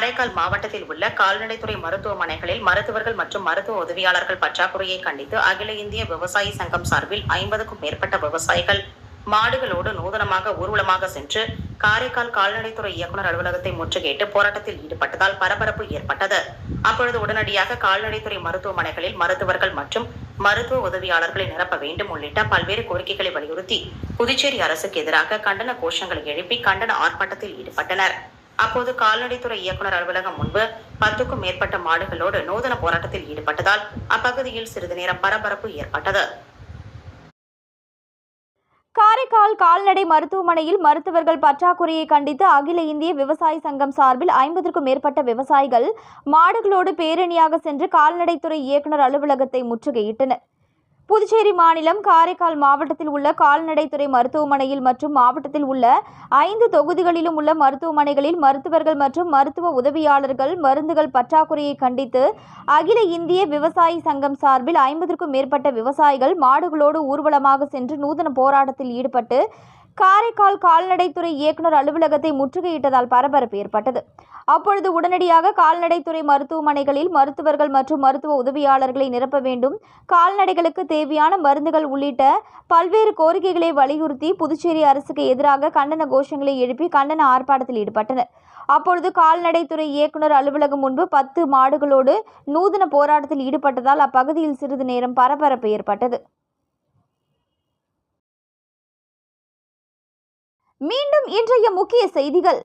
காரைக்கால் மாவட்டத்தில் உள்ள கால்நடைத்துறை மருத்துவமனைகளில் மருத்துவர்கள் மற்றும் மருத்துவ உதவியாளர்கள் பற்றாக்குறையை கண்டித்து அகில இந்திய விவசாயி சங்கம் சார்பில் 50க்கும் மேற்பட்ட விவசாயிகள் மாடுகளோடு நூதனமாக ஊர்வலமாக சென்று காரைக்கால் கால்நடைத்துறை இயக்குநர் அலுவலகத்தை முற்றுகையிட்டு போராட்டத்தில் ஈடுபட்டதால் பரபரப்பு ஏற்பட்டது. அப்பொழுது உடனடியாக கால்நடைத்துறை மருத்துவமனைகளில் மருத்துவர்கள் மற்றும் மருத்துவ உதவியாளர்களை நிரப்ப வேண்டும் உள்ளிட்ட பல்வேறு கோரிக்கைகளை வலியுறுத்தி புதுச்சேரி அரசுக்கு எதிராக கண்டன கோஷங்களை எழுப்பி கண்டன ஆர்ப்பாட்டத்தில் ஈடுபட்டனர். அப்போது கால்நடைத்துறை இயக்குநர் அலுவலகம் முன்பு 10க்கும் மேற்பட்ட மாடுகளோடு நூதன போராட்டத்தில் ஈடுபட்டதால் அப்பகுதியில் சிறிது நேரம் பரபரப்பு ஏற்பட்டது. காரைக்கால் கால்நடை மருத்துவமனையில் மருத்துவர்கள் பற்றாக்குறையை கண்டித்து அகில இந்திய விவசாயி சங்கம் சார்பில் 50க்கும் மேற்பட்ட விவசாயிகள் மாடுகளோடு பேரணியாக சென்று கால்நடைத்துறை இயக்குநர் அலுவலகத்தை முற்றுகையிட்டனர். புதுச்சேரி மாநிலம் காரைக்கால் மாவட்டத்தில் உள்ள கால்நடைத்துறை மருத்துவமனையில் மற்றும் மாவட்டத்தில் உள்ள 5 தொகுதிகளிலும் உள்ள மருத்துவமனைகளில் மருத்துவர்கள் மற்றும் மருத்துவ உதவியாளர்கள் மருந்துகள் பற்றாக்குறையை கண்டித்து அகில இந்திய விவசாயி சங்கம் சார்பில் 50க்கும் மேற்பட்ட விவசாயிகள் மாடுகளோடு ஊர்வலமாக சென்று நூதன போராட்டத்தில் ஈடுபட்டு காரைக்கால் கால்நடைத்துறை இயக்குநர் அலுவலகத்தை முற்றுகையிட்டதால் பரபரப்பு ஏற்பட்டது. அப்பொழுது உடனடியாக கால்நடைத்துறை மருத்துவமனைகளில் மருத்துவர்கள் மற்றும் மருத்துவ உதவியாளர்களை நிரப்ப வேண்டும், கால்நடைகளுக்கு தேவையான மருந்துகள் உள்ளிட்ட பல்வேறு கோரிக்கைகளை வலியுறுத்தி புதுச்சேரி அரசுக்கு எதிராக கண்டன கோஷங்களை எழுப்பி கண்டன ஆர்ப்பாட்டத்தில் ஈடுபட்டனர். அப்பொழுது கால்நடைத்துறை இயக்குநர் அலுவலகம் முன்பு 10 மாடுகளோடு நூதன போராட்டத்தில் ஈடுபட்டதால் அப்பகுதியில் சிறிது நேரம் பரபரப்பு ஏற்பட்டது. மீண்டும் இன்றைய முக்கிய செய்திகள்.